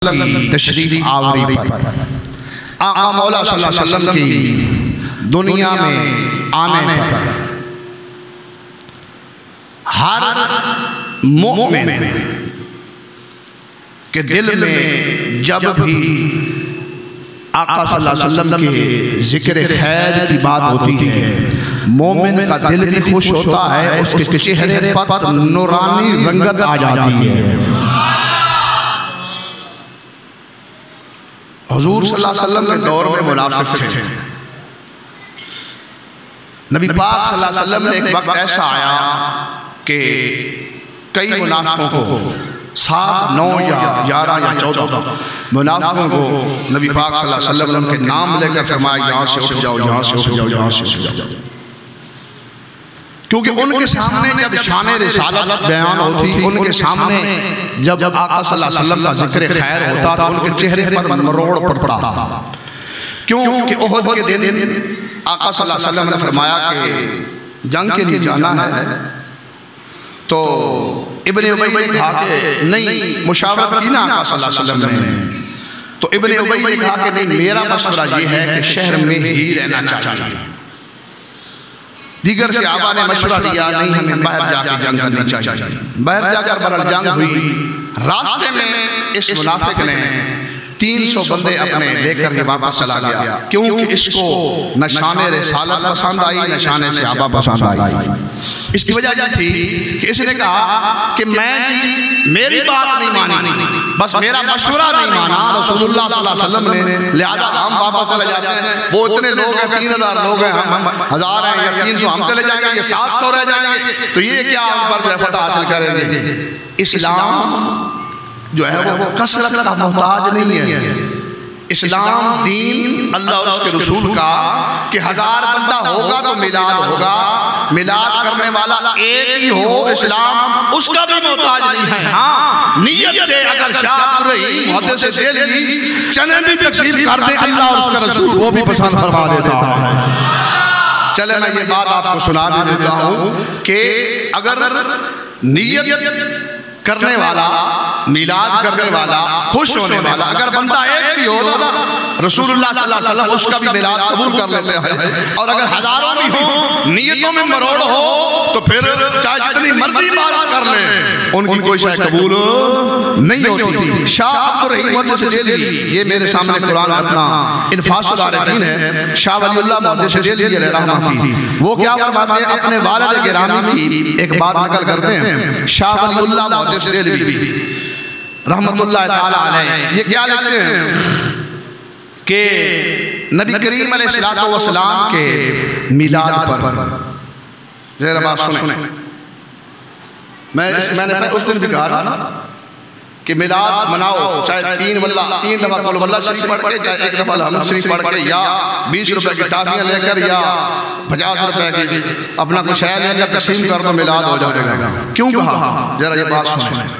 تشریف آوری پر آقا مولا صلی اللہ علیہ وسلم کی دنیا میں آنے پر ہر مومن کے دل میں جب بھی آقا صلی اللہ علیہ وسلم کے ذکر خیر کی بات ہوتی ہے مومن کا دل بھی خوش ہوتا ہے، اس کے چہرے پر نورانی رنگت آ جاتی ہے۔ حضور صلی اللہ علیہ وسلم کے دور میں منافق تھے۔ نبی پاک صلی اللہ علیہ وسلم نے ایک وقت ایسا آیا کہ کئی منافقوں کو 7، 9 یا 11 یا 14 منافقوں کو نبی پاک صلی اللہ علیہ وسلم کے نام لے کر فرمایا یہاں سے اٹھ جاؤ، یہاں سے اٹھ جاؤ، یہاں سے اٹھ جاؤ، کیونکہ ان کے سامنے جب شان رسالت بیان ہوتی، ان کے سامنے جب آقا صلی اللہ علیہ وسلم کا ذکر خیر ہوتا تو ان کے چہرے پر مروڑ پڑتا تھا۔ کیونکہ احد کے دن آقا صلی اللہ علیہ وسلم نے فرمایا کہ جنگ کے لیے جانا ہے، تو ابن ابی نے کہا کہ نہیں، مشاورت کی نا آقا صلی اللہ علیہ وسلم نے، تو ابن ابی نے کہا کہ نہیں، میرا مشورہ یہ ہے کہ شہر میں ہی رہنا چاہیے۔ دیگر صحابہ نے مشورہ دیا نہیں، ہمیں باہر جا کے جنگ کرنی چاہیے۔ باہر جا کر برحال جنگ ہوئی، راستے میں اس منافق نے 300 بندے اپنے لے کر کے واپس چلا گیا، کیونکہ اس کو نہ شان رسالت پسند آئی نہ شان صحابہ پسند آئی۔ اس کی وجہ یہ تھی کہ اس نے کہا کہ میری بات نہیں مانی، بس میرا مشورہ نہیں مانا رسول اللہ صلی اللہ علیہ وسلم نے، لہذا ہم واپس چلے جاتے ہیں۔ وہ اتنے لوگ ہیں، 3000 لوگ ہیں، ہم 1000 ہیں یا 300، ہم چلے جائیں گے، یہ 700 رہ جائیں گے، تو یہ کیا ہم پر فتح حاصل کریں گے؟ اسلام جو ہے وہ کثرت کا محتاج نہیں ہے۔ اسلام دین اللہ اور اس کے رسول کا کہ 1000 بندہ ہوگا تو میلاد ہوگا، میلاد کرنے والا ایک ہی ہو، اسلام اس کا بھی محتاج نہیں ہے۔ ہاں، نیت سے اگر شاہ رہی محدث دہلوی چنے بھی تقسیم کر دے، اللہ اور اس کا رسول وہ بھی پسند فرما دیتا ہے۔ چلے میں یہ بات آپ کو سنا بھی دیتا ہوں کہ اگر نیت کرنے والا، میلاد کرنے والا، خوش ہونے والا اگر بندہ ایک بھی ہو، رسول اللہ صلی اللہ علیہ وسلم اس کا بھی میلاد قبول کر لیتے ہیں۔ اور اگر ہزاروں بھی ہوں، نیتوں میں مروڑ ہو، تو پھر چاہے جتنی مرضی بات کر لیں، ان کی کوئی شے قبول نہیں ہوتی۔ شاہ عبدالرحیم محدث دہلوی، یہ میرے سامنے قرآن اپنا انفاس العارفین ہے، شاہ ولی اللہ محدث دہلوی علیہ رحمہ کی، وہ کیا فرماتے ہیں؟ اپنے والد گرامی کی ایک بات نقل کرتے ہیں، شاہ ولی اللہ محدث دہلوی رحمت اللہ تعالیٰ علیہ، یہ کیا لکھتے ہیں کہ نبی کریم علیہ السلام کے میلاد پر، ذرا بات سنیں، میں نے اس دن بھی کہا نا کہ میلاد مناؤ، چاہے 3 دفعہ قل واللہ شریف پڑھ کے، چاہے 1 دفعہ الحمد شریف پڑھ کے، یا 20 روپے کی ٹافیاں لے کر، یا 50 روپے کی اپنا کچھ ہے لے کر تقسیم کر تو میلاد ہو جائے گا۔ کیوں کہا؟ ذرا یہ بات سنیں۔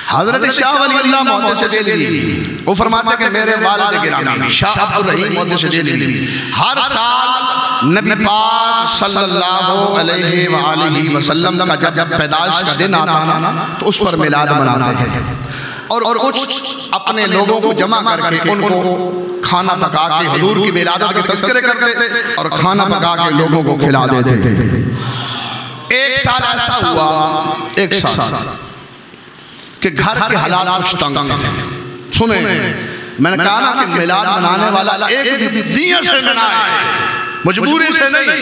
حضرت شاہ ولی اللہ محدث دہلوی وہ فرماتے ہیں کہ میرے والد گرامی شاہ عبدالرحیم محدث دہلوی ہر سال نبی پاک صلی اللہ علیہ وآلہ وسلم کا جب پیدائش کا دن آتا نا تو اس پر میلاد مناتے ہیں، اور کچھ اپنے لوگوں کو جمع کر کے ان کو کھانا پکا کے حضور کی ولادت کے تذکرے کرتے اور کھانا پکا کے لوگوں کو کھلا دیتے تھے۔ ایک سال ایسا ہوا، ایک سال کہ گھر کے حالات کچھ تنگ تھے۔ سنیں، میں نے کہا نا کہ میلاد منانے والا ایک بھی نیت سے منائے، مجبوری سے نہیں،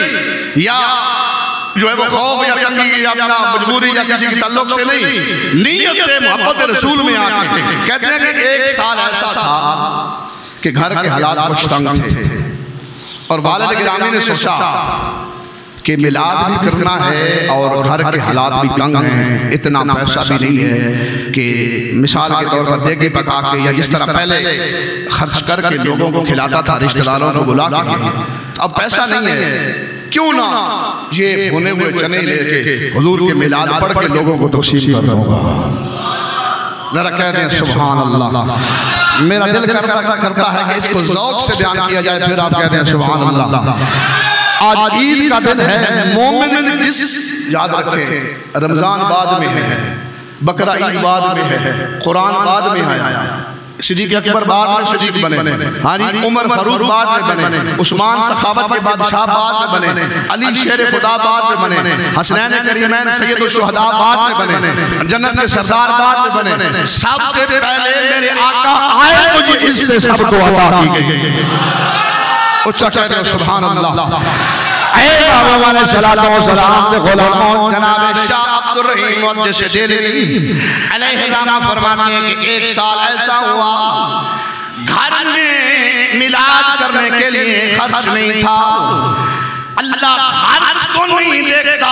یا جو ہے وہ خوف یا تنگی یا اپنا مجبوری یا کسی کی تعلق سے نہیں، نیت سے محبت رسول میں آتے ہیں۔ کہتے ہیں کہ ایک سال ایسا تھا کہ گھر کے حالات کچھ تنگ تھے، اور والد گرامی نے سوچا کہ میلاد بھی کرنا ہے اور گھر کے حالات بھی تنگ ہیں، اتنا پیسہ بھی نہیں ہے کہ مثال کے طور پر دیگے پکا کے یا جس طرح پہلے خرچ کر کے لوگوں کو کھلاتا تھا، رشتہ داروں کو بلا کے، اب پیسہ نہیں ہے، کیوں نہ یہ بھنے ہوئے چنے لے کے حضور کے میلاد پڑھ کے لوگوں کو تقسیم کر دوں گا۔ ذرا کہہ دیں سبحان اللہ۔ میرا دل کرتا ہے کہ اس کو ذوق سے بیان کیا جائے، پھر آپ کہہ دیں سبحان اللہ۔ آج عید کا دن ہے، مومن یاد رکھیں، رمضان بعد میں ہے، بقرہ عید بعد میں ہے، قرآن بعد میں آیا، صدیق اکبر بعد میں صدیق بنے، ہاں جی عمر فاروق بعد میں بنے، عثمان سخاوت کے بادشاہ بعد میں بنے، علی شیر خدا بعد میں بنے، حسنین کریمین سید الشہداء بعد میں بنے، جنت کے سردار بعد میں بنے، سب سے پہلے میرے آقا آئے مجھے اس سے سب کو عطا کی گئی۔ اچھا کہتے ہیں سبحان اللہ۔ اے بابا والے صلاة و سلام دے غلاموں جناب شاہ عبدالرحیم محدث دہلوی علیہ السلام فرماتے ہیں کہ ایک سال ایسا ہوا گھر میں میلاد کرنے کے لیے خرچ نہیں تھا، اللہ خرچ کو نہیں دیکھتا،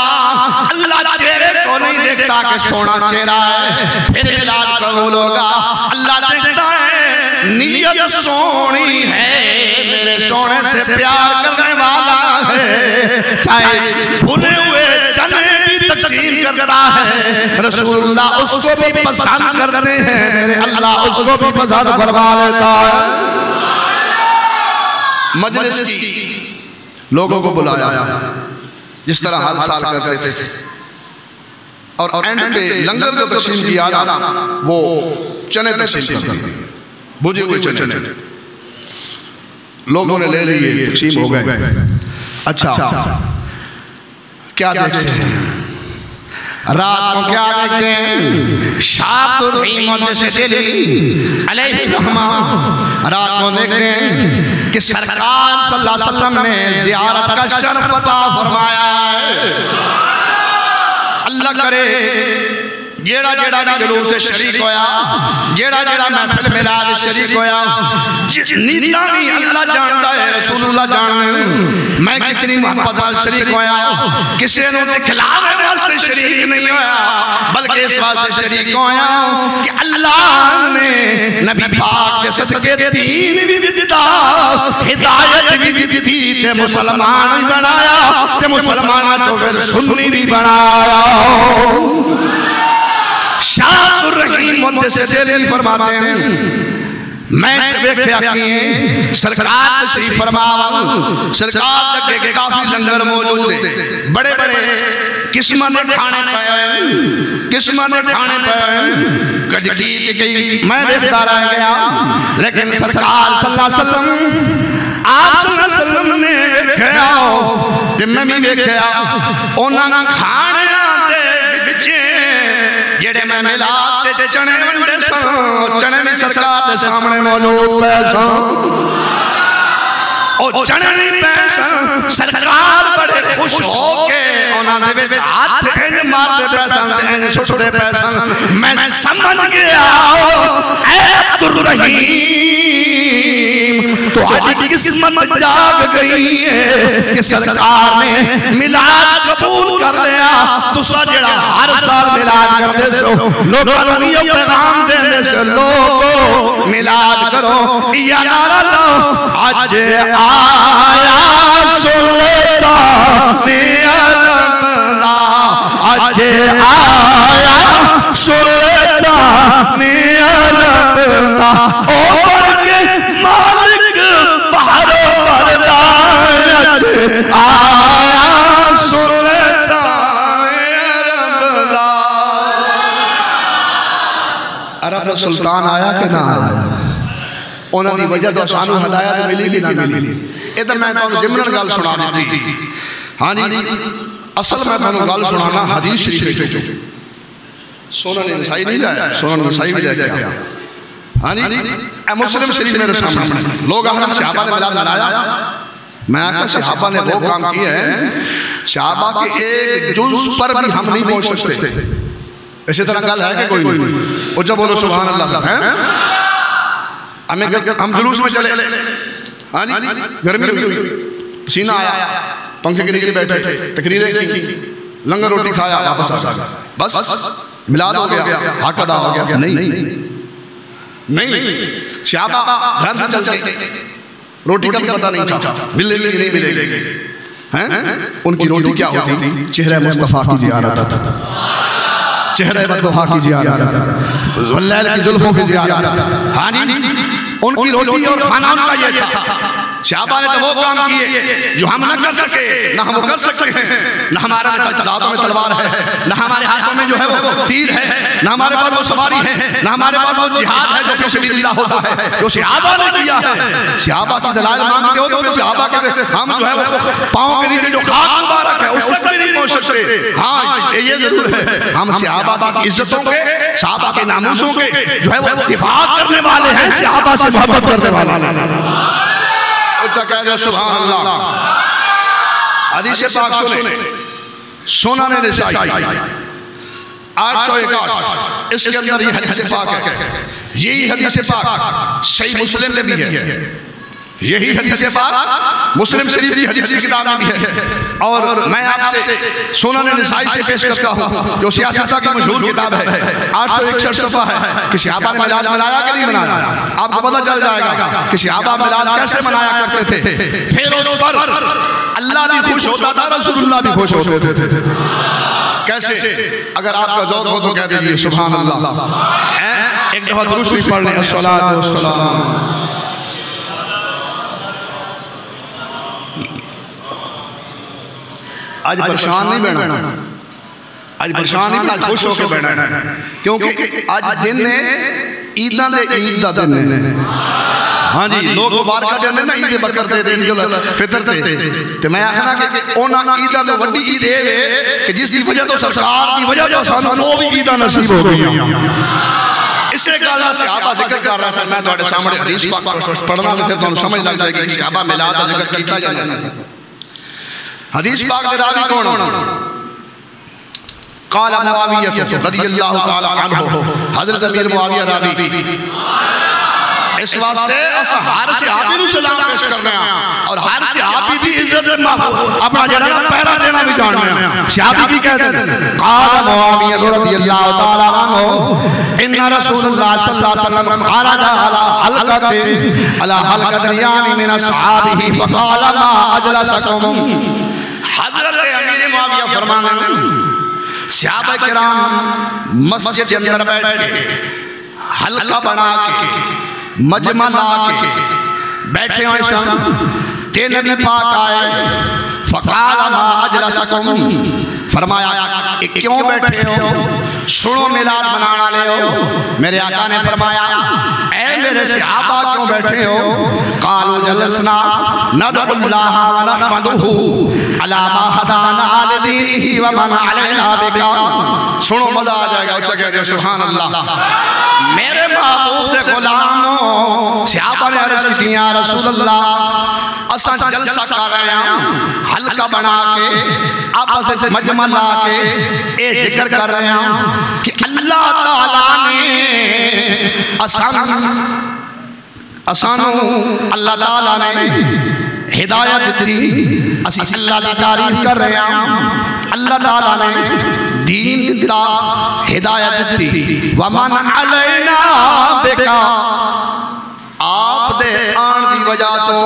اللہ چہرے کو نہیں دیکھتا کہ سونا چہرہ ہے پھر میلاد قبول ہوگا، اللہ دیکھتا ہے نیت سونی ہے، میرے سونے سے پیار کرنے والا ہے، چاہے بھنے ہوئے چنے بھی تقسیم کرتا ہے، رسول اللہ اس کو بھی پسند کرتے ہیں، میرے اللہ اس کو بھی پسند فرما لیتا ہے۔ مجلس کی لوگوں کو بلایا جس طرح ہر سال کرتے تھے، اور اینڈ پہ لنگر جو تقسیم کیا نا وہ چنے تقسیم کرتے ہیں، بھجے ہوئے چنے، لوگوں نے لے لیے تقسیم ہو گئے۔ اچھا کیا دیکھتے ہیں رات کو، کیا دیکھتے ہیں شاہ عبدالرحیم محدث دہلوی علیہ السلام رات کو دیکھتے ہیں کہ سرکار صلی اللہ علیہ وسلم نے زیارت کا شرف عطا فرمایا ہے۔ اللہ کرے جیڑا جیڑا بھی جلوس سے شریک ہویا، جیڑا جیڑا محفل میلاد شریک ہویا، جتنی بھی اللہ جانتا ہے، رسول اللہ جانتا، میں کتنی محبت وال شریک ہویا، کسی نے دکھلاوے واسطے شریک نہیں ہویا، بلکہ اس واسطے شریک ہویا کہ اللہ نے نبی پاک کے صدقے دین بھی دیتا، ہدایت بھی دیتی، تے مسلمان بھی بنایا، تے مسلمان جو پھر سنی بھی بنایا۔ شاہ عبدالرحیم محدث دہلوی فرماتے ہیں میں دیکھا کہ سرکار تشریف فرماوا، سرکار تک کے کافی لنگر موجود ہیں، بڑے بڑے قسمہ نے کھانے پائے، قسمہ نے کھانے پائے، کجگیت گئی، میں دیکھتا رہ گیا، لیکن سرکار صلی اللہ علیہ وسلم آپ صلی اللہ علیہ وسلم نے دیکھا، تے میں بھی دیکھا، انہاں کھانے آتے بچے جڑے میں ملاد تے چنے ونڈے سن، چنے میں سرکار دے سامنے موجود پیسن، اور چنے میں پیسن، سرکار بڑے خوش ہو کے انہاں نے بے ہاتھ انج مارتے پیسن، انج چھوٹے پیسن، میں سمجھ گیا اے عبدالرحیم تو آج قسمت جاگ گئی ہے کہ سرکار نے میلاد قبول کر لیا، تسا جڑا ہر سال میلاد کرتے سو، لوگوں نے یہ پیغام دینے سے لوگو میلاد کرو، یا نعرہ لو، آج آیا سلطان علمنا، آج آیا سلطان علمنا، اور کے مالک بحر وردایت آیا سلطان علمنا۔ عرب سلطان آیا کہ نہ آیا؟ انہوں نے وجہ تو سانو ہدایت ملی کہ نہ ملی؟ ادھر میں تو جمرن گال سنا دیتی، ہاں جی اصل میں تو گال سنانا حدیث شریف جو سنن نسائی نہیں جایا، سنن نسائی بھی جایا، ہاں جی اے مسلم شریف میرے سامنے لوگ احرام صحابہ نے میلاد منایا، میں آقا صحابہ نے وہ کام کیے ہیں، صحابہ کے ایک جز پر بھی ہم نہیں پہنچ سکتے، اسی طرح گل ہے کہ کوئی نہیں، اور جب بولو سبحان اللہ ہے، ہم جلوس میں چلے، ہاں جی گرمی ہوئی، پسینہ آیا، پنکھے کے نیچے بیٹھے، تقریریں کی، لنگر روٹی کھایا، واپس آ گیا، بس میلاد ہو گیا، حق ادا ہو گیا، نہیں، صحابہ گھر سے چلتے، روٹی کا بھی پتہ نہیں تھا، ملے گی نہیں ملے گی، ان کی روٹی کیا ہوتی تھی؟ چہرہ مصطفیٰ کی زیارت، چہرہ بدوحا کی زیارت، واللیل کی ظلفوں کی زیارت، ہاں جی ان کی روٹی اور کھانا ان کا یہ تھا، صحابہ نے تو وہ کام کیے جو ہم نہ کر سکے، نہ ہم کر سکتے ہیں، نہ ہمارے ہاتھوں میں تلوار ہے، نہ ہمارے ہاتھوں میں جو ہے وہ تیر ہے، نہ ہمارے پاس وہ سواری ہے، نہ ہمارے پاس وہ جہاد ہے جو فی سبیل اللہ ہوتا ہے، جو صحابہ نے کیا ہے۔ صحابہ کی دلائل مانگتے ہو تو پھر صحابہ کے ہم جو ہے وہ پاؤں کے نیچے جو خاک مبارک ہے اس تک بھی نہیں پہنچ سکتے۔ ہاں یہ ضرور ہے، ہم صحابہ کی عزتوں کے، صحابہ کے ناموسوں کے جو ہے وہ دفاع کرنے والے ہیں، صحابہ سے محبت کرنے والے ہیں۔ اچھا کہہ دیں سبحان اللہ۔ حدیث پاک سنیں، سنن نسائی 861، اس کے اندر یہ حدیث پاک ہے، یہی حدیث پاک صحیح مسلم میں بھی ہے، یہی حدیث پاک مسلم شریف کی حدیث کی کتاب میں بھی ہے۔ اور میں آپ سے سنن نسائی سے پیش کرتا ہوں جو سیاستہ کی مشہور کتاب ہے، 861 صفحہ ہے کہ صحابہ نے میلاد منایا کہ نہیں منایا۔ آپ کو پتہ چل جائے گا کہ صحابہ میلاد کیسے منایا کرتے تھے، پھر اس پر اللہ بھی خوش ہوتا تھا، رسول اللہ بھی خوش ہوتے تھے۔ کیسے؟ اگر آپ کا ذوق ہو تو کہہ دیجئے سبحان اللہ۔ ایک دفعہ درود شریف پڑھ لیں، الصلاۃ والسلام۔ آج پریشان نہیں بیٹھنا، آج پریشان نہیں بیٹھنا، خوش ہو کے بیٹھنا ہے، کیونکہ آج دن ہے عیداں دے، عید دا دن ہے۔ ہاں جی، لوگ مبارکہ دے دیں نا، عید بکر دے دیں، عید الفطر دے دیں، تو میں آخنا کہ اونا عیداں دے وڈی عید ہے کہ جس کی وجہ تو سرکار کی وجہ جو سانوں وہ بھی عیداں نصیب ہو گئی۔ اس سے کہا صحابہ ذکر کر رہا ہے، میں تھوڑے سامنے حدیث پاک پڑھنا پھر تو سمجھ لگ جائے گی کہ صحابہ میلاد کا ذکر کیتا جانا۔ حدیث پاک کے راوی کون؟ قال معاویہ رضی اللہ تعالی عنہ، حضرت امیر معاویہ راوی۔ اس واسطے ہر صحابی نو سلام پیش کرنا اور ہر صحابی دی عزت اپنا جڑا پہرا دینا بھی جاننا۔ صحابی کی کہتے ہیں قال معاویہ رضی اللہ تعالی عنہ ان رسول اللہ صلی اللہ علیہ وسلم خرج على حلقۃ یعنی من اصحابہ فقال ما اجلسکم۔ حضرت امیر معاویہ فرمانے ہیں صحابہ کرام مسجد کے اندر بیٹھ کے حلقہ بنا کے مجمع لا کے بیٹھے ہوئے سن، کہ نبی پاک آئے فقال ما اجلسکم، فرمایا کہ کیوں بیٹھے ہو، سنو میلاد منانا لے ہو۔ میرے آقا نے فرمایا اے میرے صحابہ کیوں بیٹھے ہو؟ قالوا جلسنا ندعو اللہ ونحمدہ علی ما ہدانا لدینہ ومن علینا بکا۔ سنو مزہ آ جائے گا، اچھا کہتے ہیں سبحان اللہ۔ میرے محبوب دے غلاموں، صحابہ نے عرض کی یا رسول اللہ اساں جلسہ کر رہے ہیں، حلقہ بنا کے آپس سے مجمع لا کے اے ذکر کر رہے ہیں کہ اللہ تعالیٰ نے اسانو اللہ تعالیٰ نے ہدایت دی، اسی اللہ کی تعریف کر رہے ہیں۔ اللہ تعالیٰ نے دین دیتا، ہدایت دی، ومن علینا بکا، آپ دے آن دی وجہ تو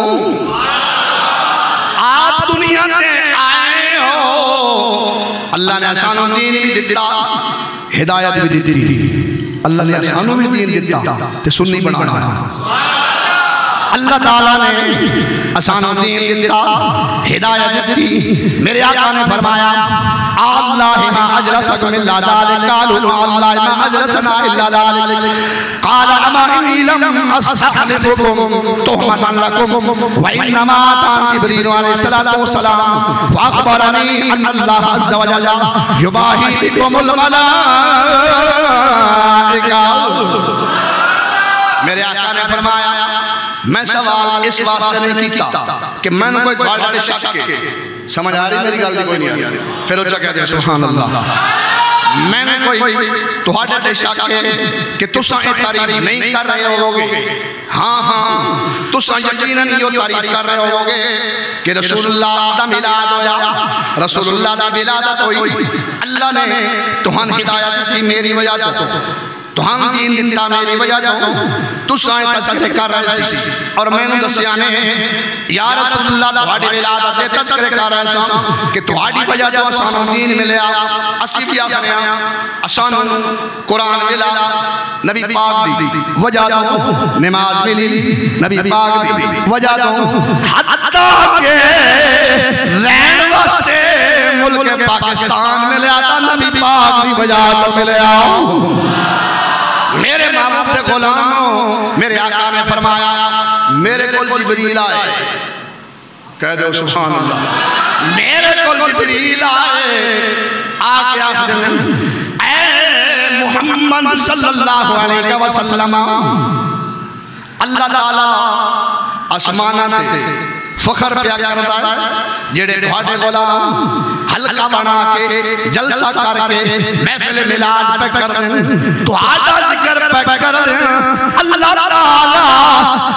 آپ دنیا میں آئے ہو، اللہ نے آسانوں دین بھی دیتا، ہدایت بھی دیتی، اللہ نے آسانوں بھی دین دیتا تے سنی بنانا ہے۔ اللہ تعالیٰ نے آسانوں دین دیتا، ہدایت دیتی۔ میرے آقا نے فرمایا اللہ ما اجلسکم الا ذلک، قالوا اللہ ما اجلسنا الا ذلک، قال اما انی لم استخلفکم تہمتا لکم وانما اتانی جبریل علیہ الصلوۃ والسلام فاخبرنی ان اللہ عز وجل یباہی بکم الملائکہ۔ میرے آقا نے فرمایا میں سوال اس واسطے نہیں کیتا کہ میں نے کوئی بڑے شک کے، سمجھ آ رہی میری گل دی کوئی نہیں آ رہی، پھر اچھا کہتے ہیں سبحان اللہ۔ میں نے کوئی تہاڈے شک کے کہ تساں اس تعریف نہیں کر رہے ہوگے، ہاں تساں یقیناً یہ تعریف کر رہے ہوگے کہ رسول اللہ دا میلاد ہویا، رسول اللہ دا ولادت ہوئی، اللہ نے تہان ہدایت دی میری وجہ تو تو ہم دین دتا میری وجہ جو تو سائیں تذکرے کر رہے سی اور میں نے دسیانے یا رسول اللہ تھوڑی ولادت دے تذکرے کر رہے سا کہ تھوڑی وجہ جو اسان دین ملیا اسی بھی آخنے اسان قرآن ملا نبی پاک دی وجہ جو نماز ملی نبی پاک دی وجہ جو حتیٰ کہ رہن واسطے ملک پاکستان ملیا تا نبی پاک دی وجہ جو ملیا میرے محبوب دے غلاموں میرے آقا نے فرمایا میرے کول جبریل آئے کہہ دو سبحان اللہ میرے کول جبریل آئے آکے آخر اے محمد صلی اللہ علیہ وسلم اللہ تعالیٰ آسمانہ تے فخر پیا کرتا ہے جڑے بھاڑے غلام حلقہ بنا کے جلسہ کر کے محفل ملاد پہ کر دیں تو آدھا ذکر پہ کر دیں اللہ تعالیٰ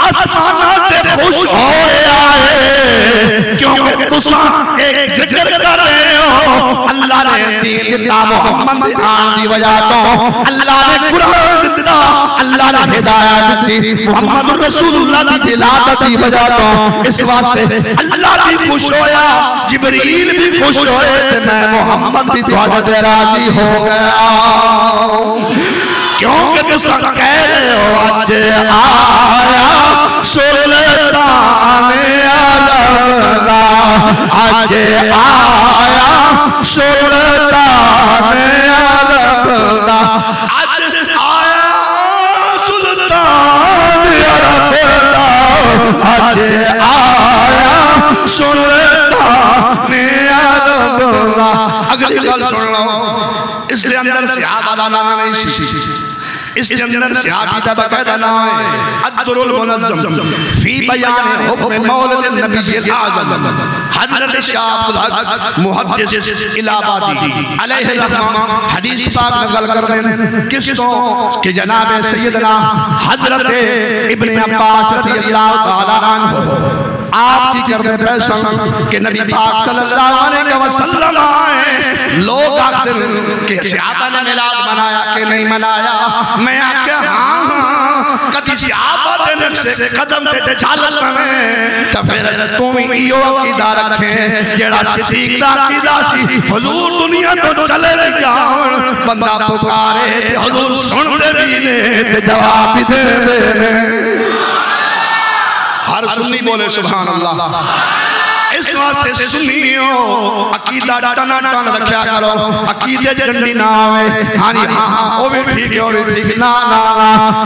آسمانہ تے خوش ہوئے آئے کیونکہ تساں ایک ذکر کر رہے ہو اللہ نے دین دیتا محمد آن دی وجہ تو اللہ نے قرآن دیتا اللہ نے ہدایت دیتی محمد رسول اللہ دی دلالت دی وجہ تو اس واسطے اللہ بھی خوش ہویا جبریل بھی خوش ہوئے تو میں محمد بھی تھوڑا دے راضی ہو گیا کیونکہ تسا کہہ رہے ہو آج آیا سلطان عالم دا آج آیا سلطان عالم دا آج آیا سلطان عالم دا آج آیا سلطان عالم دا اگلی گل سن لو اس لئے اندر صحابہ دا نام نہیں سی اس کے اندر صحابی دا باقاعدہ نام ہے الدر المنظم فی بیان حکم مولد النبی الاعظم حضرت شاہ الحق محدث الہبادی علیہ الرحمہ حدیث پاک نقل کر دیں کس تو کہ جناب سیدنا حضرت ابن عباس رضی اللہ تعالیٰ عنہ آپ کی کردے پیسن کہ نبی پاک صلی اللہ علیہ وسلم آئے لوگ آتے ہیں کہ صحابہ نے ملاد منایا کہ نہیں منایا میں آکے ہاں کدی صحابہ دے نقصے قدم دے چالت میں تو پھر تم ایو عقیدہ رکھیں جیڑا صدیق دا عقیدہ سی حضور دنیا تو چلے رہی جاؤں بندہ پکارے حضور سن دے بینے تے جواب دے دے ہر سنی بولے سبحان اللہ اس واسطے سنیوں عقیدہ ٹنا ٹن رکھیا کرو عقیدہ جنڈی نہ آوے ہاں وہ بھی ٹھیک ہے وہ بھی ٹھیک نا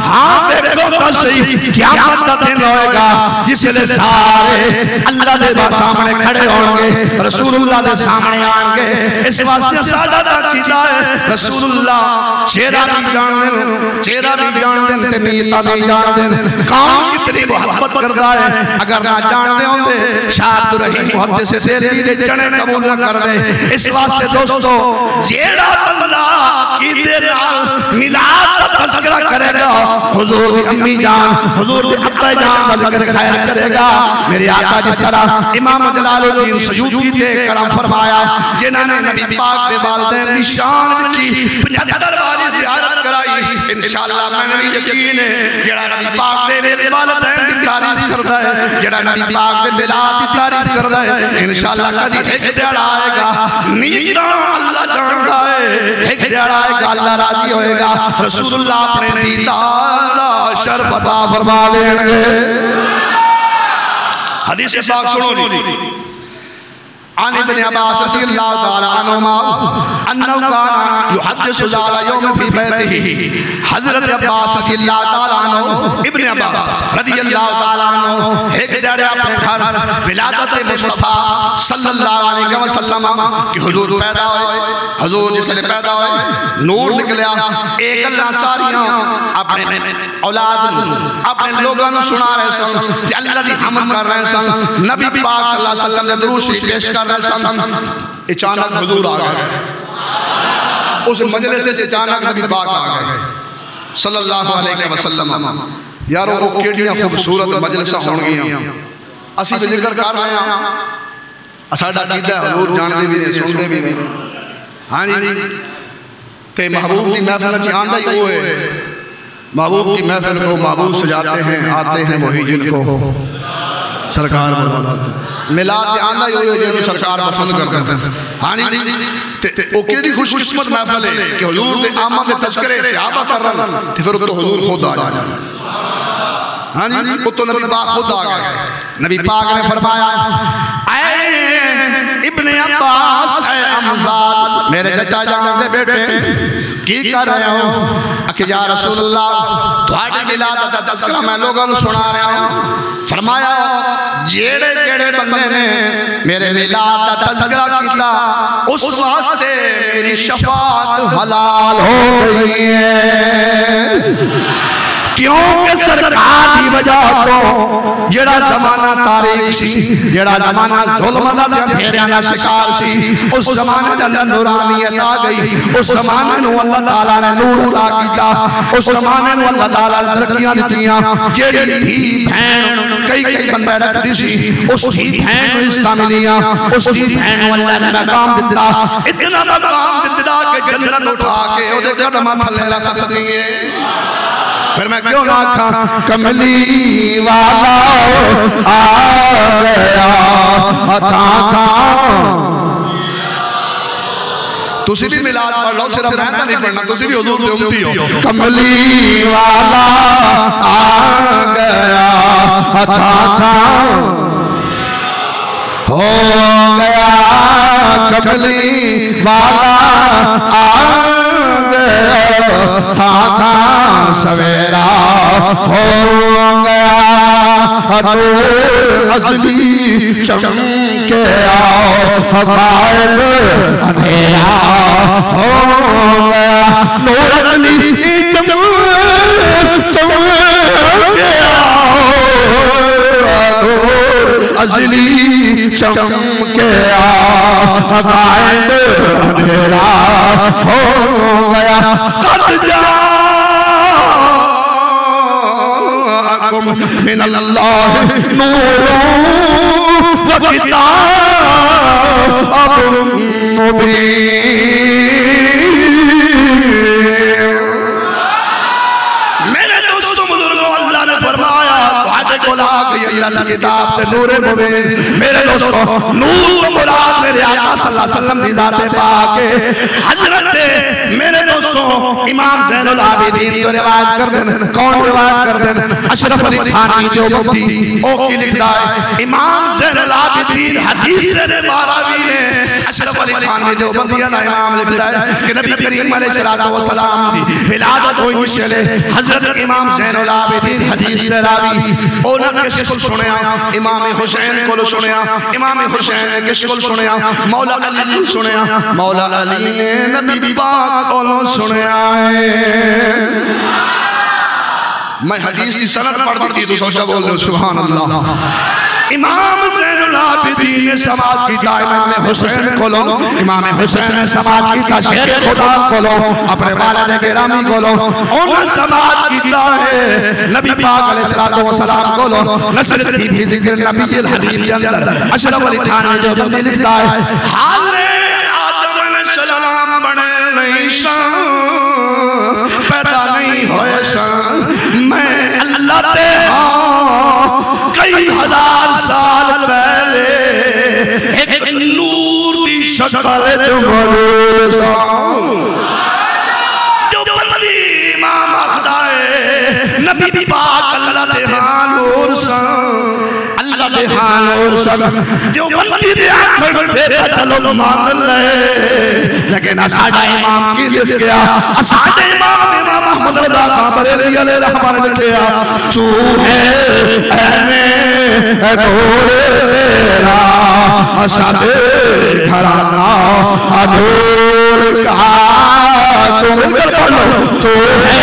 ہاں دیکھو تو صحیح قیامت کا دن ہوئے گا جس لئے سارے اللہ دے سامنے کھڑے ہوں گے رسول اللہ دے سامنے آئیں گے اس واسطے سادہ عقیدہ ہے رسول اللہ چہرہ بھی جان دیں چہرہ بھی جان دیں تمیتہ بھی جان دیں کام کتنی محبت کرتا ہے اگر نہ جان دیں ہوں دے شاہد رہی محدث سے دلی دے چنے قبول نہ کر دے اس واسطے دوستو جیڑا بندہ کی دے نال ملاد کا تذکرہ کرے گا حضور دی امی جان حضور دی ابا جان کا ذکر خیر کرے گا میرے آقا جس طرح امام جلال الدین سیوطی دے کرم فرمایا جنہوں نے نبی پاک دے والدین نشان کی 75 والی زیارت کرائی انشاءاللہ میں نے یقین ہے جڑا نبی پاک دے والدین کی تعریف کرتا ہے جڑا نبی پاک دے ملاد کی تعریف کرتا ہے انشاءاللہ کدی ایک دیڑا آئے گا نیداں اللہ جانتا ہے ایک دیڑا آئے گا اللہ راضی ہوئے گا رسول اللہ اپنے دیدار شرف عطا فرما لیں گے حدیث پاک سنو جی عن ابن عباس رضی اللہ تعالی عنہما انہو کانا یحدث ذال یوم فی بیتہی حضرت عباس رضی اللہ تعالی عنہ ابن عباس رضی اللہ تعالی عنہ ایک جڑے اپنے گھر ولادت مصطفیٰ صلی اللہ علیہ وسلم کہ حضور پیدا ہوئے حضور جس نے پیدا ہوئے نور نکلیا ایک اللہ ساریاں اپنے اولاد اپنے لوگوں سنا رہے سن کہ اللہ دی حمد کر رہے سن نبی پاک صلی اللہ علیہ وسلم نے درود شریف پیش کر اچانک حضور آ گئے اس مجلس سے اچانک نبی پاک آ گئے صلی اللہ علیہ وسلم یارو وہ کیڑیاں خوبصورت مجلسہ ہون گیا اسی پہ ذکر کر رہے ہیں اساڑا عقیدہ حضور جانتے بھی نہیں سنتے بھی نہیں ہاں جی تے محبوب کی محفل چی آندہ ہی ہوئے محبوب کی محفل کو محبوب سجاتے ہیں آتے ہیں وہی جن کو سرکار بلاتے ہیں ملاد آندہ ہی ہوئے جو سرکار پسند کرتے ہیں ہاں نہیں وہ کیڑی خوش قسمت محفل ہے کہ حضور دے آمد تذکرے صحابہ کر رہا ہے پھر تو حضور خود آ جائے ہاں جی وہ تو نبی پاک خود آ گئے نبی پاک نے فرمایا اے ابن عباس اے امزاد میرے چچا جان دے بیٹے کی کر رہے ہو کہ یا رسول اللہ تھوڑی ملاد دا تذکرہ میں لوگوں نے سنا رہا ہوں فرمایا جیڑے جیڑے بندے نے میرے ملاد دا تذکرہ کیتا اس واسطے میری شفاعت حلال ہو گئی ہے کیونکہ سرکار کی وجہ تو جڑا زمانہ تاریخ سی جڑا زمانہ ظلم دا پھیریاں شکار سی اس زمانے دے اندر نورانیت آ گئی اس زمانے نو اللہ تعالی نے نور عطا کیتا اس زمانے نو اللہ تعالی نے ترقیاں دتیاں جڑی بھی بہن کئی بندے رکھدی سی اس دی بہن نو اسلام ملیا اس دی بہن نو اللہ نے مقام دتا اتنا مقام دتا کہ جنت اٹھا کے او دے قدماں تھلے رکھ دیے پھر میں کیوں نہ کھا کملی والا آ گیا تسی بھی ملاد پڑھ لو صرف میں نہیں پڑھنا تسی بھی حضور دے امتی ہو کملی والا آ گیا ہو گیا کملی والا آ گیا تھا سویرا ہو گیا نور ازلی چمکے آؤ غائب اندھیرا ہو گیا نور ازلی چمکے آؤ ازلی چمکے آؤ غائب اندھیرا ہو گیا قد من اللہ نور و کتاب مبین میرے دوستوں بزرگوں اللہ نے فرمایا وعدے کو لاغی اللہ کتاب تے نور مبین میرے دوستوں نور مراد میرے آقا صلی اللہ علیہ وسلم کی ذات پاک حضرت میرے دوستوں امام زین العابدین جو روایت کر دیں کون روایت کر دیں اشرف علی تھانوی دیوبندی او کی لکھتا ہے امام زین العابدین حدیث دینے باراوی نے اشرف علی تھانوی دیوبندی امام لکھتا ہے کہ نبی کریم علیہ السلام دی ولادت ہوئی چلے حضرت امام زین العابدین حدیث دے راوی اونا کس کو سنیا امام حسین کو سنیا امام حسین کس کو سنیا مولا علی کو سنیا مولا علی نے نبی پاک کو سنیا ہے میں حدیث کی سند پڑھ دیتی تو سوچا بول دو سبحان اللہ امام زین العابدین نے سماعت کی تا امام حسین کو لو امام حسین نے سماعت کی تا شیر خدا کو لو اپنے والد گرامی کو لو انہوں سماعت کی تا ہے نبی پاک علیہ السلام کو لو نصر تھی بھی ذکر نبی الحبیب کے اندر اشرف علی تھانوی جو بندی لکھتا ہے حال آدم علیہ السلام بڑے نہیں شان پیدا نہیں ہوئے شان میں اللہ تے ہاں کئی ہزار سال پہلے ایک نور کی شکل تمہارے جو بندی امام اخدائے نبی پاک اللہ تے ہاں نور شان اللہ تے ہاں نور شان جو بندی دے آنکھیں دیکھا چلو مان لے لیکن اساڑا امام کی لکھ گیا اساڑا امام محمد رضا خان بریلوی علیہ رحمان نے لکھیا تو ہے اے نور تیرا اساڑے گھرانا نور کا تم مل کر پڑھو تو ہے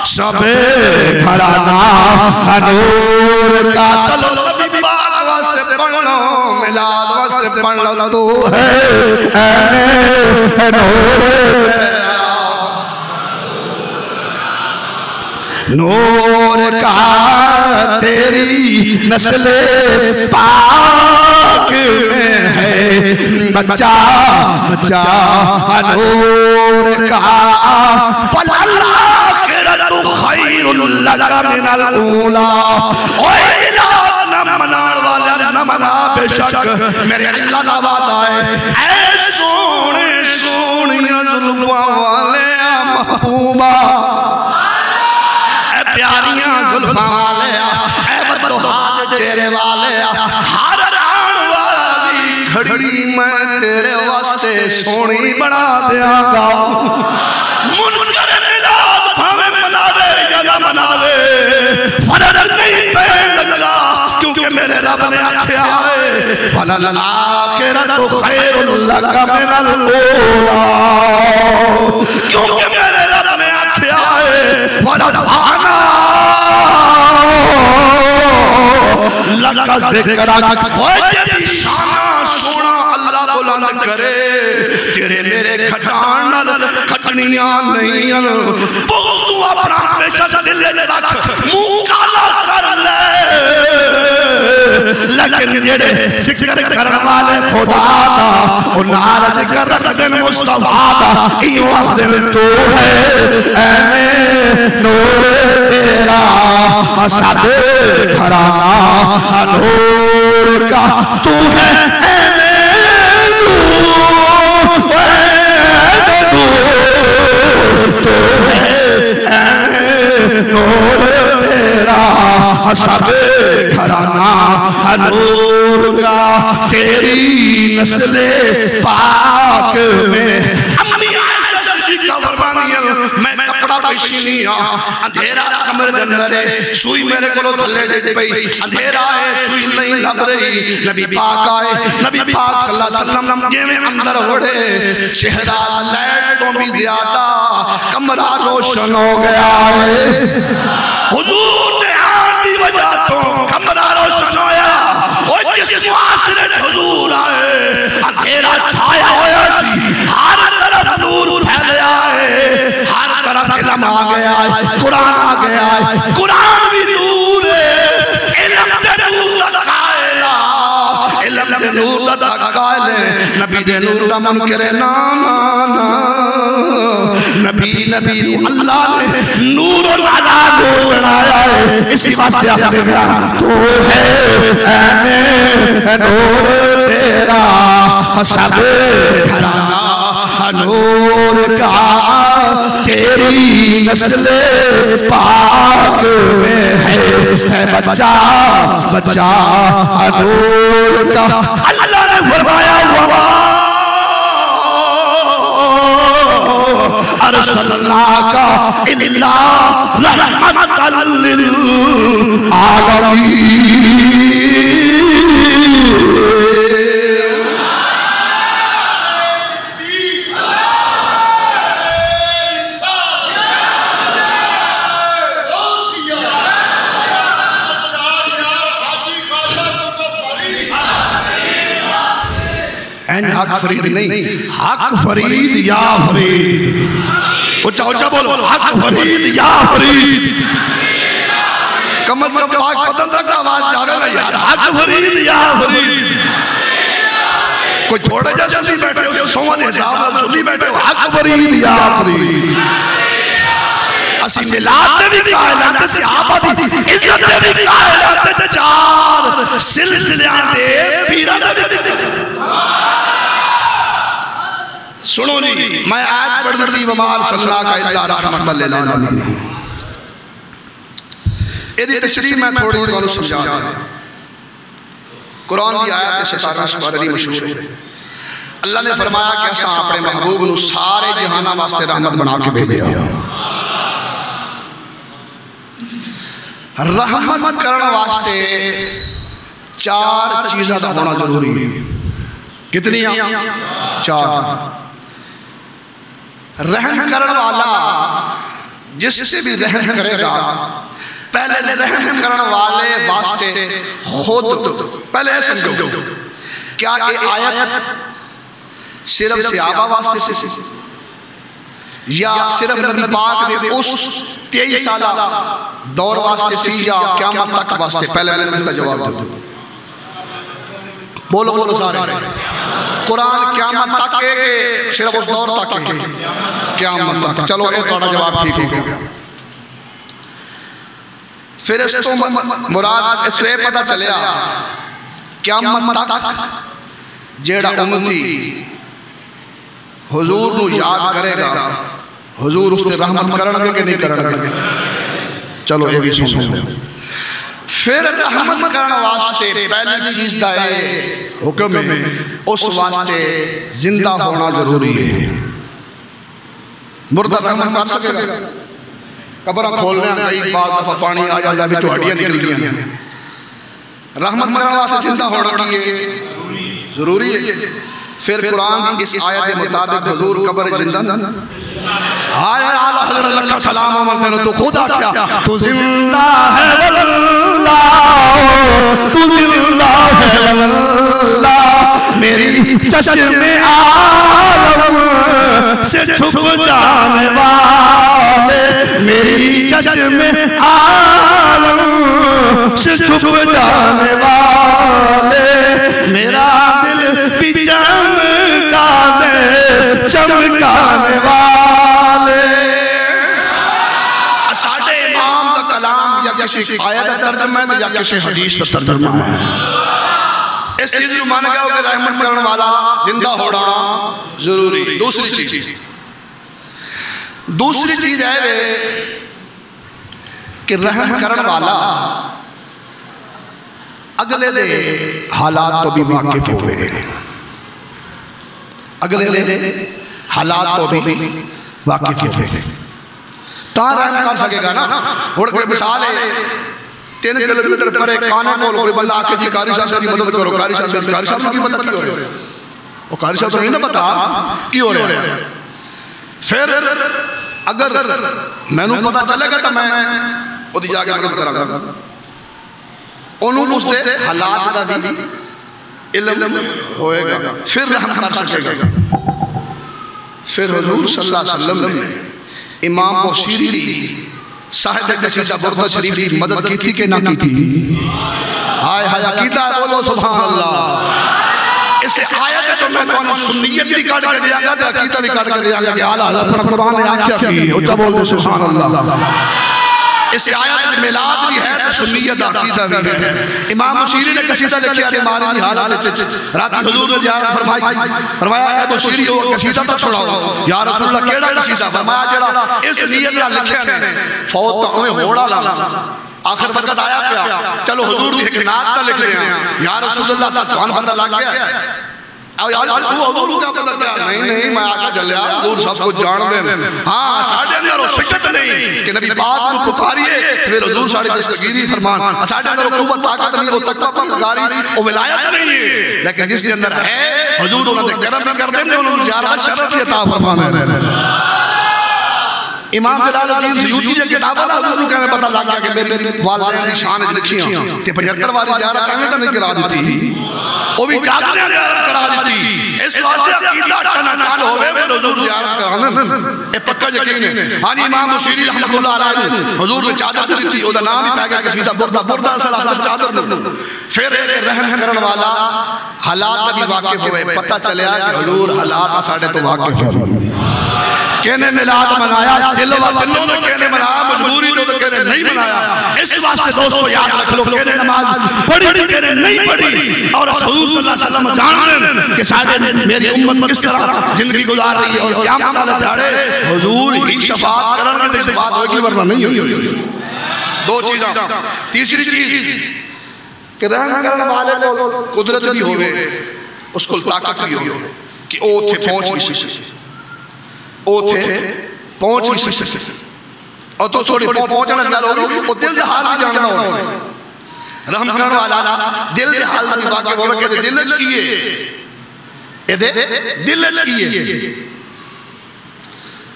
سب گھرانا نور کا چلو نبی پاک واسطے پڑھ لو ملاد واسطے پڑھ لو تو ہے اے نور کا تیری نسل پاک پاک میں ہے بچہ بچہ نور کا وَالْآخِرَةُ خَيْرٌ لَكَ مِنَ الْأُولَى اوے الہ نہ منان والا نہ منا بے شک میرے اللہ کا وعدہ ہے اے سونے سونیاں زلفاں والے محبوبہ اے پیاریاں زلفاں والے اے بدوہات چہرے والے ہر ران والی کھڑی میں تیرے واسطے سونی بنا دیا گا منکر ملاد بھاوے منا دے یا نہ منا دے فرق نہیں پہن لگا کیونکہ میرے رب نے آکھیا ہے وَلَلْآخِرَةُ خَيْرٌ لَكَ مِنَ الْأُولَى کیونکہ میرے رب نے آکھیا ہے وَرَفَعْنَا لَكَ ذِكْرَكَ ہوئے تیری شانہ سونا اللہ بلند کرے تیرے میرے کھٹان کھٹنیاں نہیں بغض تو اپنا ہمیشہ دل لے رکھ منہ کالا کر لے لیکن جڑے ذکر کرنے والے خدا دا انہاں ذکر رکھتے مصطفیٰ دا ایوں آخدے تو ہے اے نور تیرا اسد گھرانہ نور کا تو ہے اے نور تیرا سب گھرانہ نور کا تیری نسل پاک میں امی عائشہ صدیقہ کا فرمانی ہے میں کپڑا پیشینی اندھیرا کمر دے اندر ہے سوئی میرے کولو تھلے دے پئی اندھیرا ہے سوئی نہیں لگ رہی نبی پاک آئے نبی پاک صلی اللہ علیہ وسلم جے میں اندر ہوڑے چہرہ لائٹ کو بھی زیادہ کمرہ روشن ہو گیا ہے حضور نے آنی وجہ تو کمرہ روشن ہویا وہ جس معاشرے حضور آئے اندھیرا چھایا ہویا سی ہر طرف نور پھیلیا ہے ہر طرف علم آ گیا ہے قرآن آ گیا ہے قرآن بھی نور ہے علم دے نور دا قائلہ علم دے نور دا قائلہ نبی دے نور دا منکر نانا نبی اللہ نے نور علا نور بنایا ہے اسی واسطے آخر گیا تو ہے اے نور تیرا سب گھرانہ نور کا تیری نسل پاک میں ہے بچہ بچہ نور کا اللہ نے فرمایا ہوا ارسلناک الا رحمۃ للعالمین حق فرید نہیں حق فرید یا فرید اچھا اچھا بولو حق فرید یا فرید کم از کم پاک پتن تک آواز جاگا گا یار حق فرید یا فرید کوئی تھوڑا جا سنی بیٹھے ہو سوان حساب سنی بیٹھے ہو حق فرید یا فرید اسی ملاد دے بھی قائلات صحابہ دی عزت دے بھی قائلات دے چار سلسلیاں دے پیرہ دے بھی سنو جی میں آیت پڑھ دی ومال صلی اللہ کا اللہ رحمت اللہ علیہ ایدی تشریح میں تھوڑی دونوں سمجھا قرآن کی آیت 17 پارہ مشہور ہے اللہ نے فرمایا کہ ایسا اپنے محبوب نو سارے جہانہ واسطے رحمت بنا کے بھیجے رحمت کرنا واسطے چار چیزیں ہونا ضروری ہے کتنی ہیں؟ چار رحم کرنے والا جس سے بھی رحم کرے گا پہلے رحم کرنے والے واسطے خود پہلے سمجھو کیا یہ آیت صرف صحابہ واسطے سے یا صرف نبی پاک نے اس 23 سالہ دور واسطے سی یا قیامت تک واسطے پہلے میں اس کا جواب دو بولو سارے قرآن قیامت تک ہے صرف اس دور تک ہے قیامت تک. چلو ایک تھوڑا جواب ٹھیک ہو گیا. پھر اس تو مراد اس سے پتہ چلیا قیامت تک جیڑا امتی حضور نو یاد کرے گا حضور اس نے رحمت کرن گے کہ نہیں کرن گے. چلو یہ بھی سنو. پھر رحمت کرن واسطے پہلی چیز دا ہے حکم ہے اس واسطے زندہ ہونا ضروری ہے. مردہ رحمت کر سکے گا؟ قبرہ کھولنے کئی بعض دفعہ پانی آ جائے بھی چوہڑیاں نکل گئی ہیں. رحمت کرن واسطے زندہ ہونا کی ضروری ہے. پھر قرآن اس آیت مطابق حضور قبر زندہ آئے آلہ حضرت اللہ سلام عمل دینا تو خدا کیا تو زندہ ہے واللہ تو زندہ ہے واللہ میری چشم عالم سے چھپ جانے والے میری چشم عالم سے چھپ جانے والے میرا دل بھی چمکا دے چمکانے والے. ساڑھے امام کا کلام یا کسی آیت کا ترجمہ ہے یا کسی حدیث کا ترجمہ ہے. اس چیز کو مانا گیا کہ رحمت کرنے والا زندہ ہونا ضروری. دوسری چیز ہے کہ رحم کرنے والا اگلے دے حالات تو بھی واقف ہوئے اگلے دے حالات تو بھی واقف ہوئے تاں رحم کر سکے گا نا. اور کوئی مثال ہے 3 کلومیٹر پرے کانے کول کوئی بندہ آکے جی قاری صاحب کی مدد کرو قاری صاحب کی مدد کی ہو رہے وہ قاری صاحب تو نہیں نہ پتا کی ہو رہے ہیں. پھر اگر میں نے پتا چلے گا تو میں وہ دی جا کے مدد کرا گا انہوں اس دے حالات دا بھی علم ہوئے گا پھر رحم کر سکے گا. پھر حضور صلی اللہ علیہ وسلم نے امام بوشیری صاحب قصیدہ بردہ شریف کی مدد کی تھی کہ نہ کی تھی؟ ہائے ہائے عقیدہ بولو سبحان اللہ. اس آیت جو میں کہوں سنیت بھی کاٹ کے دیا گیا تو عقیدہ بھی کاٹ کے دیا گیا کہ اعلیٰ حضرت پر قرآن نے آکیا کی اچھا بول دے سبحان اللہ. اس آیت میلاد بھی ہے تو سنیت عقیدہ بھی ہے. امام بوشیری نے قصیدہ لکھیا کہ مارے دی حالات رات حضور نے زیارت فرمایا اے بوشیری وہ قصیدہ تو چھوڑاؤ یا رسول اللہ کیڑا قصیدہ فرمایا جڑا اس نیت نال لکھیا نے فوت تو ہمیں ہوڑا لانا آخر وقت آیا پیا چلو حضور دی ایک نعت لکھ لے ہیں یا رسول اللہ صلی اللہ علیہ وسلم بندہ لگ گیا وہ حضور کا پتہ کیا نہیں میں آقا جلیا حضور سب کو جان دیں. ہاں ساڑھے اندر وہ سکت نہیں کہ نبی پاک کو پکاریے پھر حضور ساڑھے دستگیری فرمان ساڑھے اندر وہ قوت طاقت نہیں وہ تقوی پکاری وہ ولایت نہیں ہے لیکن جس کے اندر ہے حضور انہوں نے کرم بھی کر دیں انہوں نے زیارت شرف کی عطا فرمانے. امام جلال الدین سیوطی نے کتاب والا حضور کہنے پتہ لگ گیا کہ میری والدین کی شان لکھیاں کہ 75 والی زیارت کہنے تو نہیں کرا دیتی وہ بھی جاگنے زیارت کرا دیتی. اس واسطے عقیدہ ٹنا ٹان ہوئے پھر حضور زیارت کرانا اے پکا یقین ہے. ہاں امام بوشیری رحمۃ اللہ علیہ حضور نے چادر دی تھی وہ نام ہی پہ گیا قصیدہ بردہ اصل حضرت چادر دی. پھر رحم کرنے والا حالات بھی واقف ہوئے پتہ چلیا کہ حضور حالات ساڑھے تو واقف ہوئے. کہنے ملاد منایا دلوں نے کہنے منایا مجبوری تو کہنے نہیں منایا. اس واسطے دوستو یاد رکھ لو کہنے نماز پڑھی کہنے نہیں پڑھی اور حضور صلی اللہ علیہ وسلم جاننے کہ شاید میری امت کس طرح زندگی گزار رہی ہے اور قیامت والے دہاڑے حضور ہی شفاعت کرنے کے شفاعت ہوگی ورنہ نہیں ہوگی. 2 چیزاں. تیسری چیز کہ رحم کرنے والے کو قدرت بھی ہوئے اس کو طاقت بھی ہوئے کہ او تھے پہنچ بھی سکے او تھے پہنچ بھی سکے اور تو تھوڑی پہنچنا چاہتا ہوگی وہ دل دے حال بھی جاننا ہوگا. رحم کرنے والا دل دے حال بھی واقع ہوگا کہ دل اچھ کیے دل اچھ کیے.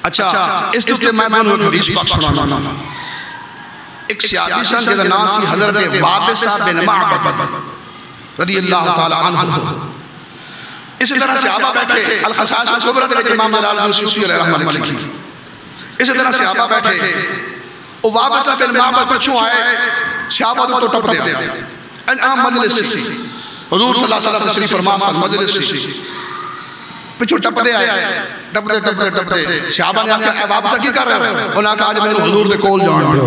اچھا اس دوسرے میں ایک حدیث پاک سنانا. ایک سیادی شان کے نام سی حضرت وابسہ بن معبد رضی اللہ تعالی عنہ. اسی طرح صحابہ بیٹھے الخصائص الکبریٰ کے امام جلال الدین سیوطی علیہ رحمۃ اللہ علیہ. اسی طرح صحابہ بیٹھے وہ وابسہ بن معبد پچھوں آئے صحابہ تو ٹپ دیا عام مجلس سے حضور صلی اللہ علیہ وسلم شریف فرما مجلس سی پچھو ٹپتے آئے ٹپتے صحابہ نے آکھا اے واپس کی کر رہے ہیں؟ انہوں نے کہا آج میں حضور دے کول جان دے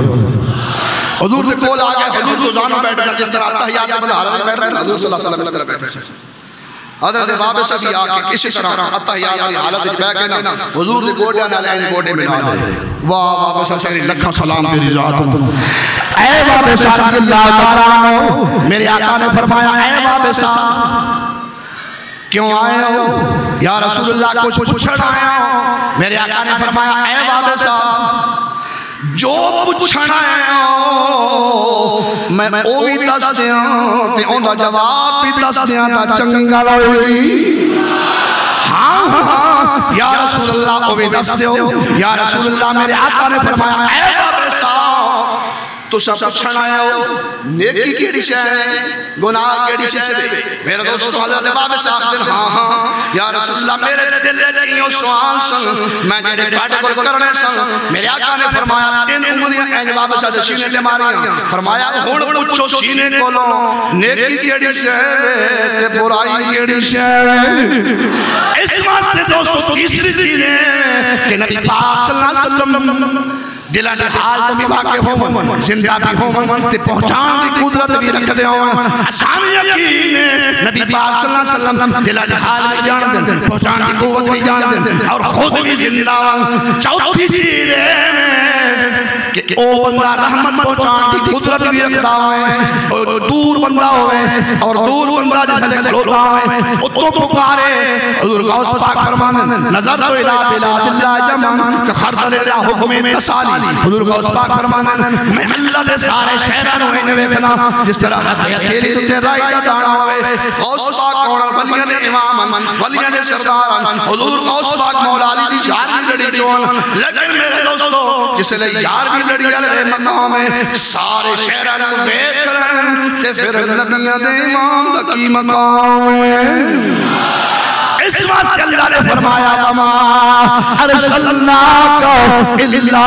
حضور دے کول آگئے حضور تو زانو بیٹھ گئے جس طرح تحیات میں حالت بیٹھ گئے حضور صلی اللہ علیہ وسلم اس طرح بیٹھ گئے حضرت وابس بھی آکے اسی طرح تحیات میں حالت بیٹھ گئے نا حضور دے گوڑے نہ لائن گوڑے میں نہ لائے واہ وابس شریف لکھا سلام تیری ذات اے وابس رضی اللہ تعالیٰ عنہ میرے آقا نے فرمایا اے وابس کیوں آئے ہو یا رسول اللہ کچھ پوچھنا آئے ہو میرے آقا نے فرمایا اے وابس جو پوچھنا آئے ہو میں اوہی دس دیاں تے اوندا جواب بھی دس دیاں تا چنگا لوئی ہاں یا رسول اللہ اوہی دس دیو یا رسول اللہ میرے آقا نے فرمایا اے وابس تو سب پوچھنا آئے ہو نیکی کیڑی شے ہے گناہ کیڑی شے ہے میرے دوستو حضرت وابس صاحب ہاں یا رسول اللہ میرے دل لگیوں سوال سن میں جڑے کاٹے کو کرنے سن میرے آقا نے فرمایا تین عمریاں اے وابس صاحب سینے تے ماریاں فرمایا ہن پوچھو سینے کولوں نیکی کیڑی شے ہے تے برائی کیڑی شے ہے اس واسطے دوستو تیسری چیز ہے کہ نبی پاک صلی اللہ علیہ وسلم دلانی حال تو بھی واقع ہوں زندہ بھی ہوں تے پہنچان دی قدرت بھی رکھ دے ہوں آسان یقین نبی پاک صلی اللہ علیہ وسلم دلانی حال بھی جان دیں پہنچان دی قوت بھی جان دیں اور خود بھی زندہ ہوں چوتھی چیز ہے کہ او بندہ رحمت پہنچان دی قدرت بھی رکھتا ہوئے اور دور بندہ ہوئے اور دور بندہ جیسے کھلوتا ہوئے اتو پکارے حضور غوث پاک فرمانے نظر تو الہ بلاد اللہ جمان کہ خردل اللہ حکم میں تسالی حضور غوث پاک فرمانے میں اللہ دے سارے شہران ہوئے نے ویکھنا جس طرح اکیلی تو رائی دا دانا ہوئے غوث پاک اور ولیاں نے امام ولیاں نے سردار حضور غوث پاک مولا علی دی یار بھی لڑی چون لیکن میرے دوستو جسے لئے یار بھی لڑی علیہ مقام ہے سارے شہران بیت کریں تے پھر نبیاں دے امام دا کی مقام ہے اس واسطے اللہ نے فرمایا وما ارسلناک الا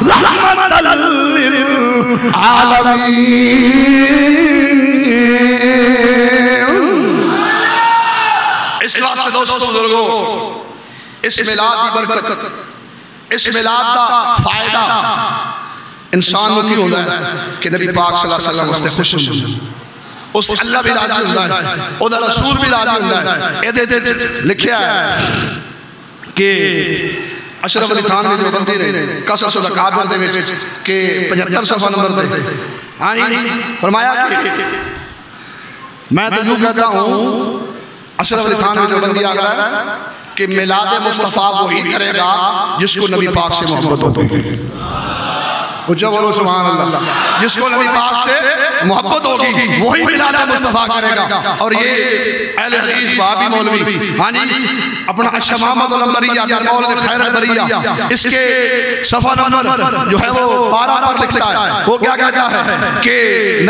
رحمتا للعالمین اس واسطے دوستو بزرگوں اس میلاد کی برکت اس میلاد کا فائدہ انسان کو کیوں ہوتا ہے کہ نبی پاک صلی اللہ علیہ وسلم اس سے خوش ہوں اس اللہ بھی راضی ہوتا ہے اور رسول بھی راضی ہوتا ہے یہ لکھیا ہے کہ اشرف علی خان نے جو بندی نے قصص الکابر دے وچ کہ 75 صفحہ نمبر دے ہاں فرمایا کہ میں تو یوں کہتا ہوں اشرف علی خان نے جو بندی آگا ہے کہ میلاد مصطفیٰ وہی کرے گا جس کو نبی پاک سے محبت ہوگی اچھا بولو سبحان اللہ جس کو نبی پاک سے محبت ہوگی وہی میلاد مصطفیٰ کرے گا اور یہ اہل حدیث وہابی مولوی ہاں جی اپنا الشمامۃ العنبریہ یا مولد خیر البریہ اس کے صفحہ نمبر جو ہے وہ 12 پر لکھتا ہے وہ کیا کہتا ہے کہ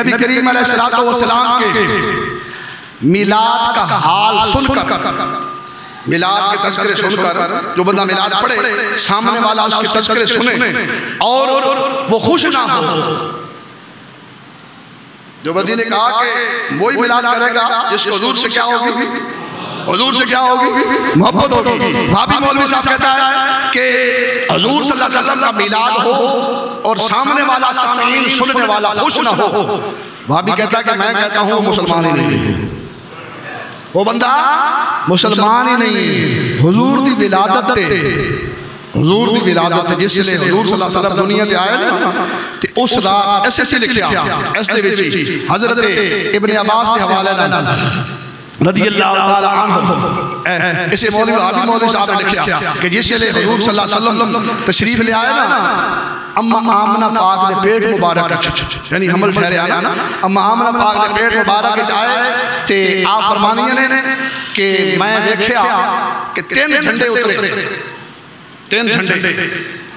نبی کریم علیہ السلام کے میلاد کا حال سن کر میلاد کے تذکرے سن کر جو بندہ میلاد پڑھے سامنے والا اس کے تذکرے سنے اور وہ خوش نہ ہو جو بندی نے کہا کہ وہی میلاد کرے گا جس کو حضور سے کیا ہوگی حضور سے کیا ہوگی محبت ہوگی بھابی مولوی صاحب کہتا ہے کہ حضور صلی اللہ علیہ وسلم کا میلاد ہو اور سامنے والا سامعین سننے والا خوش نہ ہو بھابی کہتا ہے کہ میں کہتا ہوں مسلمان ہی نہیں وہ بندہ مسلمان ہی نہیں حضور دی ولادت تے حضور دی ولادت جس لئے حضور صلی اللہ علیہ وسلم دنیا تے آئے نا تے اس رات ایسے سے لکھیا اس دے وچ حضرت ابن عباس کے حوالے نال رضی اللہ تعالی عنہ اسے مولوی عابی مولوی صاحب نے لکھیا کہ جس لئے حضور صلی اللہ علیہ وسلم تشریف لے آئے نا اما آمنہ پاک دے پیٹ مبارک یعنی حمل ٹھہرے آنا اما آمنہ پاک دے پیٹ مبارک آئے تے آپ فرمانیے نے کہ میں دیکھیا کہ 3 جھنڈے اترے 3 جھنڈے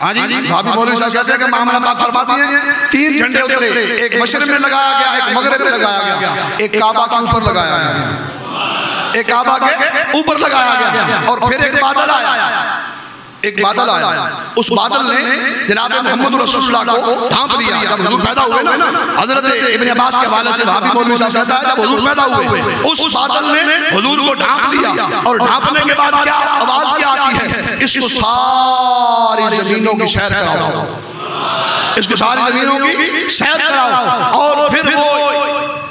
ہاں جی بھابی مولوی صاحب کہتے ہیں کہ آمنہ پاک فرماتی ہیں 3 جھنڈے اترے ایک مشرق میں لگایا گیا ایک مغرب میں لگایا گیا ایک کعبہ کے اوپر لگایا گیا ایک کعبہ کے اوپر لگایا گیا اور پھر ایک بادل آیا ایک بادل آیا، اس بادل نے جناب محمد رسول اللہ کو ڈھانپ لیا. جب حضور پیدا ہوئے نا، حضرت ابن عباس کے حوالے سے وہابی مولوی صاحب کہتا ہے جب حضور پیدا ہوئے اس بادل نے حضور کو ڈھانپ لیا، اور ڈھانپنے کے بعد کیا آواز کیا آتی ہے، اس کو ساری زمینوں کی سیر کراؤ، اس کو ساری زمینوں کی سیر کراؤ. اور پھر وہ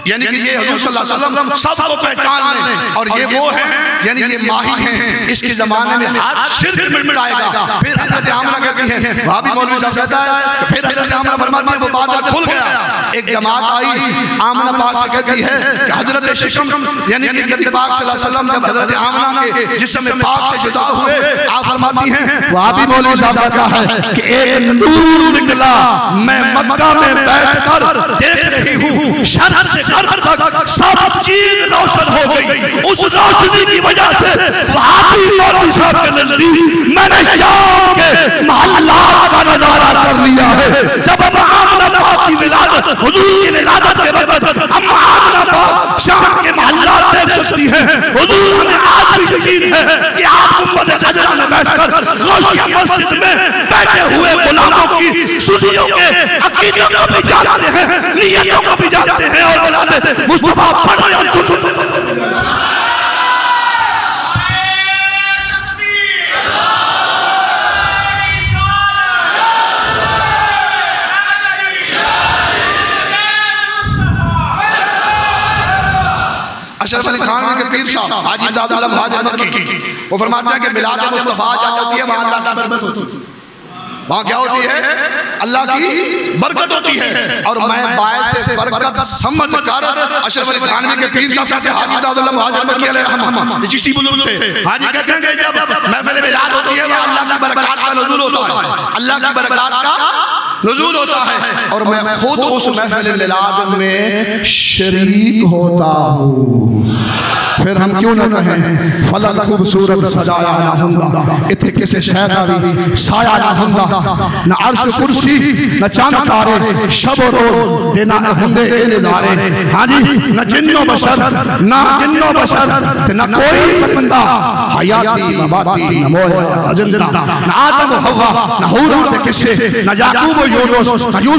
یعنی کہ یہ حضور صلی اللہ علیہ وسلم سب کو پہچان لیں، اور یہ وہ ہیں یعنی یہ ماہی ہیں، اس کے زمانے میں ہر شرک مٹائے گا. پھر حضرت آمنہ کہتی ہیں، وہابی مولوی صاحب کہتا ہے پھر حضرت آمنہ فرماتی ہے وہ بادل کھل گیا، ایک جماعت آئی آمنہ پاک سے کہتی ہے کہ حضرت شکم یعنی کہ نبی پاک صلی اللہ علیہ وسلم جب حضرت آمنہ کے جسم پاک سے جدا ہوئے، آپ فرماتی ہیں وہابی مولوی صاحب کہتا ہے کہ ایک نور نکلا، میں مکہ میں بیٹھ کر دیکھ رہی ہوں، شرق سے غرب تک سب چیز روشن ہو گئی. اس روشنی کی وجہ سے وہابی مولوی صاحب کے نزدیک میں نے شام کے محلات کا نظارہ کر لیا ہے. جب ہم آمنہ پاک کی ولادت، حضور کی ولادت کے وقت ہم آمنہ پاک شام کے محلات دیکھ سکتی ہیں. حضور ہمیں آج بھی یقین ہے کہ آپ گنبد خضرا میں بیٹھ کر غوثیہ مسجد میں بیٹھے ہوئے غلاموں کی صوفیوں کے عقیدوں کو بھی جانتے ہیں، نیتوں کو بھی جانتے ہیں، اور بلاتے مصطفیٰ پڑھ رہے ہیں. اشرف علی خان کے پیر صاحب حاجی امداد عالم حاجی مکی وہ فرماتے ہیں کہ میلاد مصطفیٰ جہاں ہوتی ہے وہاں اللہ کی برکت ہوتی ہے، وہاں کیا ہوتی ہے، اللہ کی برکت ہوتی ہے. اور میں باعث برکت سمجھ کر اشرف علی خانوی کے پیر صاحب سے حاجی امداد عالم حاجی مکی علیہ رحمہ یہ چشتی بزرگ تھے، حاجی کہتے ہیں کہ جب محفل میلاد ہوتی ہے وہ اللہ کی برکات کا نزول ہوتا ہے، اللہ کی برکات کا نزول ہوتا ہے. اور میں خود اس محفل میلاد میں شریک ہوتا ہوں. پھر ہم کیوں نہ کہیں فلک خوبصورت سجایا نہ ہوندا، اتھے کسے شے دا وی سایہ نہ ہوندا، نہ عرش کرسی نہ چاند تارے شب و روز دینا ہوندے اے نظارے. ہاں جی، نہ جن و بشر نہ جن و بشر نہ کوئی بندہ حیاتی مماتی نہ موت زندہ، نہ آدم و حوا نہ حورا دے قصے، نہ یعقوب و یونس نہ یوسف